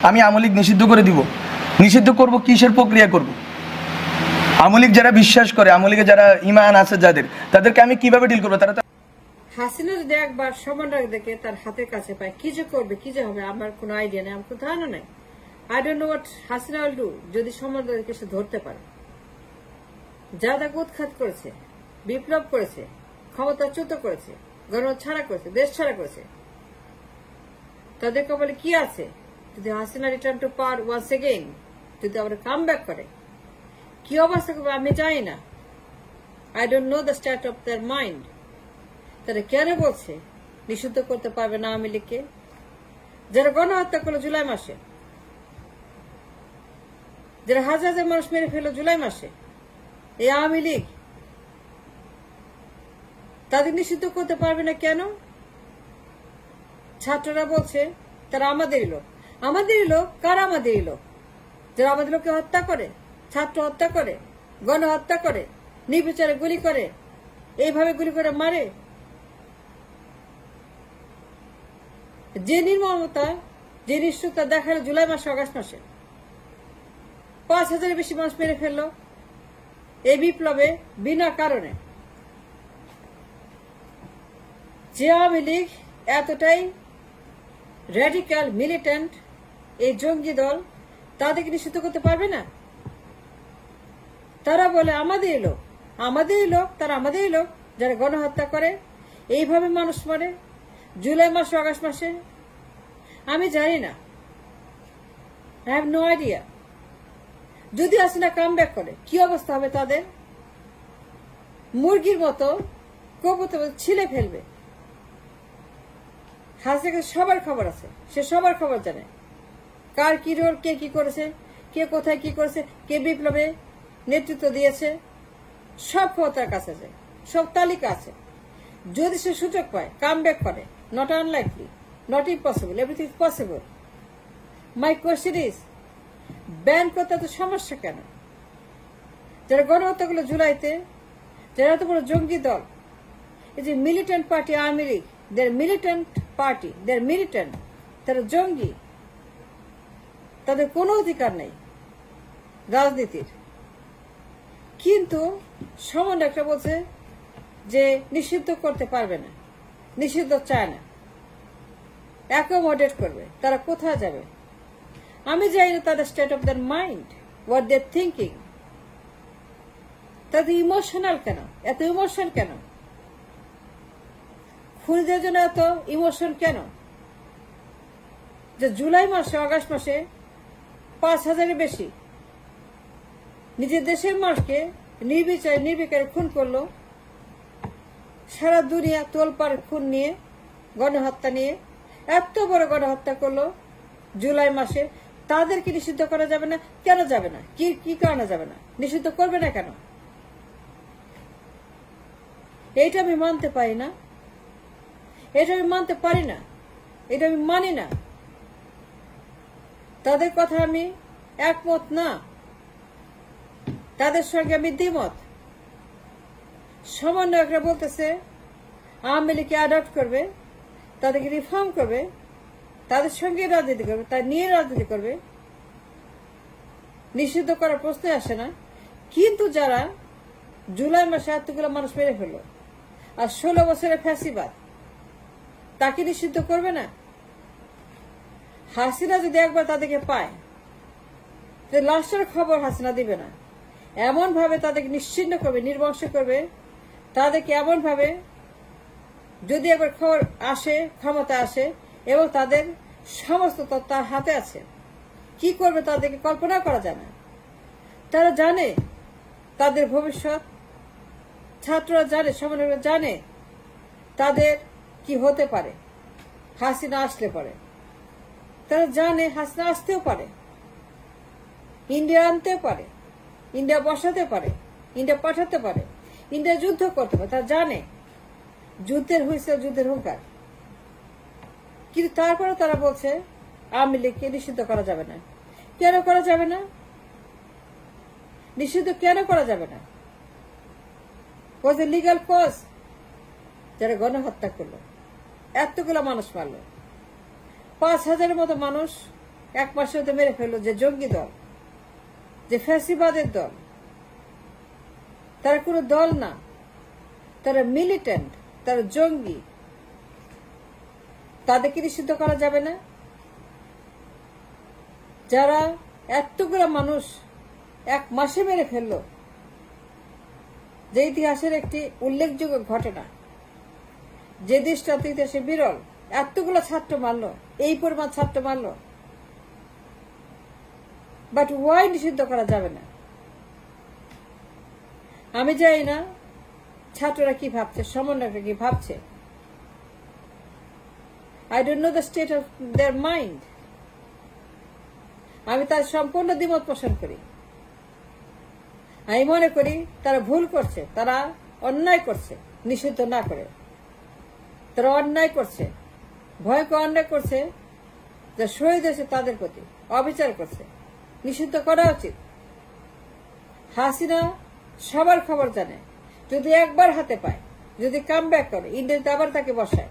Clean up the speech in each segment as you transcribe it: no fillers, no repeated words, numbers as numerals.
আমি আওয়ামী লীগ নিষিদ্ধ করে দিব। নিষিদ্ধ করব কিসের প্রক্রিয়া করব? আওয়ামী লীগ যারা বিশ্বাস করে, আওয়ামী লীগে যারা ইমান আছে যাদের, তাদেরকে আমি কিভাবে ডিল করবো? তারা হাসিনা যদি একবার সমন্বয় দেখে তার হাতের কাছে পায়, কি যে করবে, কি যে হবে, আমার কোনো আইডিয়া নেই, আমার কোনো ধারণা নেই। I don't know what Hasina will do যদি সমন্বয়কে সে ধরতে পারে। যা তাকে উৎখাত করেছে, বিপ্লব করেছে, ক্ষমতাচ্যুত করেছে, গণতন্ত্র ছাড়া করেছে, দেশ ছাড়া করেছে, তাদের কপালে কি আছে? যদি Hasina return to power once again, যদি আবার কাম ব্যাক করে, কি অবস্থা করবে আমি জানি না। I don't know the stat of their mind. তারা কেন বলছে নিষিদ্ধ করতে পারবে না আওয়ামী লীগকে? যারা গণহত্যা করলো জুলাই মাসে, যারা হাজার হাজার মানুষ মেরে ফেললো জুলাই মাসে, এই আওয়ামী লীগ তাদের নিষিদ্ধ করতে পারবে না কেন? ছাত্ররা বলছে তারা আমাদেরই লোক। আমাদেরই লোক? কারা আমাদেরই লোক? যারা আমাদের লোককে হত্যা করে, ছাত্র হত্যা করে, গণহত্যা করে, নির্বিচারে গুলি করে, এইভাবে গুলি করে মারে। যে নির্মমতা, যে নিষ্ঠুরতা দেখালো জুলাই মাসে, আগস্ট মাসে 5,000-এর বেশি মানুষ মেরে ফেললো এই বিপ্লবে বিনা কারণে। যে আওয়ামী লীগ এতটাই র্যাডিক্যাল মিলিটেন্ট, এই জঙ্গি দল, তাদেরকে নিষিদ্ধ করতে পারবে না? তারা বলে আমাদেরই লোক, আমাদেরই লোক, তারা আমাদেরই লোক যারা গণহত্যা করে, এইভাবে মানুষ মারে জুলাই মাসে, আগস্ট মাসে। আমি জানি না, আই হ্যাভ নো আইডিয়া। যদি হাসিনা কাম ব্যাক করে কি অবস্থা হবে তাদের? মুরগির মতো কবুতর ছিলে ফেলবে। হাসিনাকে সবার খবর আছে, সে সবার খবর জানে, কার কি রোল, কে কি করেছে, কে কোথায় কি করেছে, কে বিপ্লবে নেতৃত্ব দিয়েছে, সব খবর তার কাছে আছে, সব তালিকা আছে। যদি সে সুযোগ পায় কাম ব্যাক করে, not unlikely, not impossible, everything is possible. My question is, ban করতে এত সমস্যা কেন? যারা গণহত্যা করলো জুলাইতে, যারা এত বড় জঙ্গি দল, এই যে মিলিটেন্ট পার্টি আওয়ামী লীগ, দের মিলিটেন্ট পার্টি, দের মিলিটেন্ট, তারা জঙ্গি, তাদের কোনো অধিকার নেই রাজনীতির। কিন্তু সমন্বয় একটা বলছে যে নিষিদ্ধ করতে পারবে না, নিষিদ্ধ চায় না, অ্যাকোমোডেট করবে। তারা কোথায় যাবে? আমি জানি না তাদের state of their mind, what they thinking. তাদের ইমোশনাল কেন, এত ইমোশন কেন? খুনিদের জন্য এত ইমোশন কেন? যে জুলাই মাসে, আগস্ট মাসে 5,000-এর বেশি নিজের দেশের মানুষকে নির্বিচারে নির্বিকারে খুন করলো, সারা দুনিয়া তোলপাড় খুন নিয়ে, গণহত্যা নিয়ে, এত বড় গণহত্যা করলো জুলাই মাসে। তাদেরকে নিষিদ্ধ করা যাবে না? কেন যাবে না? কি কারণে যাবে না? নিষিদ্ধ করবে না কেন? এইটা আমি মানতে পারি না, এটা আমি মানতে পারি না, এটা আমি মানি না। তাদের কথা আমি একমত না, তাদের সঙ্গে আমি দ্বিমত। সমন্বয়করা বলতেছে আওয়ামী লীগকে অ্যাডপ্ট করবে, তাদেরকে রিফর্ম করবে, তাদের সঙ্গে রাজনীতি করবে, তার নিয়ে রাজনীতি করবে, নিষিদ্ধ করার প্রশ্ন আসে না। কিন্তু যারা জুলাই মাসে এতগুলো মানুষ মেরে ফেললো, আর 16 বছরের ফ্যাসিবাদ, তাকে নিষিদ্ধ করবে না? হাসিনা যদি একবার তাদেরকে পায়, লাস্টের খবর হাসিনা দিবে না। এমন ভাবে তাদেরকে নিশ্চিহ্ন করবে, নির্বংশ করবে, তাদেরকে এমন ভাবে, যদি একবার খবর আসে, ক্ষমতা আসে এবং তাদের সমস্ত তথ্য তার হাতে আছে, কি করবে তাদেরকে কল্পনা করা যায় না। তারা জানে তাদের ভবিষ্যৎ, ছাত্ররা জানে, সমন্বয়করা জানে তাদের কি হতে পারে হাসিনা আসলে পরে। তারা জানে হাসিনা আসতেও পারে, ইন্ডিয়া আনতেও পারে, ইন্ডিয়া বসাতে পারে, ইন্ডিয়া পাঠাতে পারে, ইন্ডিয়া যুদ্ধ করতে পারে। তারা জানে যুদ্ধের হুইসেল, যুদ্ধের হুঙ্কার। কিন্তু তারপরে তারা বলছে আওয়ামী লীগকে নিষিদ্ধ করা যাবে না। কেন করা যাবে না? নিষিদ্ধ কেন করা যাবে না? ওয়াজ এ লিগাল কজ। যারা গণহত্যা করলো, এতগুলো মানুষ মারলো, 5,000-এর মতো মানুষ এক মাসের মধ্যে মেরে ফেললো যে জঙ্গি দল, যে ফ্যাসিবাদের দল। তারা কোনো দল না, তারা মিলিটেন্ট, তারা জঙ্গি। তাদেরকে নিষিদ্ধ করা যাবে না? যারা এতগুলো মানুষ এক মাসে মেরে ফেললো, যে ইতিহাসের একটি উল্লেখযোগ্য ঘটনা, যে দৃষ্টান্ত ইতিহাসে বিরল, এতগুলো ছাত্র মারলো, এই পরিমাণ ছাত্র মারলো, বাট ওয়াই নিষিদ্ধ করা যাবে না? আমি জানি না ছাত্ররা কি ভাবছে, সমন্বয়করা কি ভাবছে। I don't know the state of their mind. আমি তার সম্পূর্ণ দ্বিমত পোষণ করি। আমি মনে করি তারা ভুল করছে, তারা অন্যায় করছে নিষিদ্ধ না করে। তারা অন্যায় করছে, ভয়ঙ্কর অন্যায় করছে, যা শহীদ হয়েছে তাদের প্রতি অবিচার করছে, নিষিদ্ধ করা উচিত। হাসিনা সবার খবর জানে, যদি একবার হাতে পায়, যদি কাম ব্যাক করে, ইন্ডিয়াতে আবার তাকে বসায়,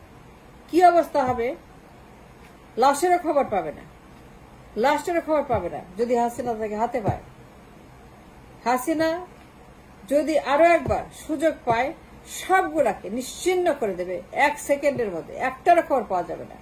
কি অবস্থা হবে? লাশেরও খবর পাবে না, লাশেরও খবর পাবে না যদি হাসিনা তাকে হাতে পায়। হাসিনা যদি আরো একবার সুযোগ পায়, সবগুলাকে নিশ্চিহ্ন করে দেবে, 1 সেকেন্ডের মধ্যে একটারও খবর পাওয়া যাবে না।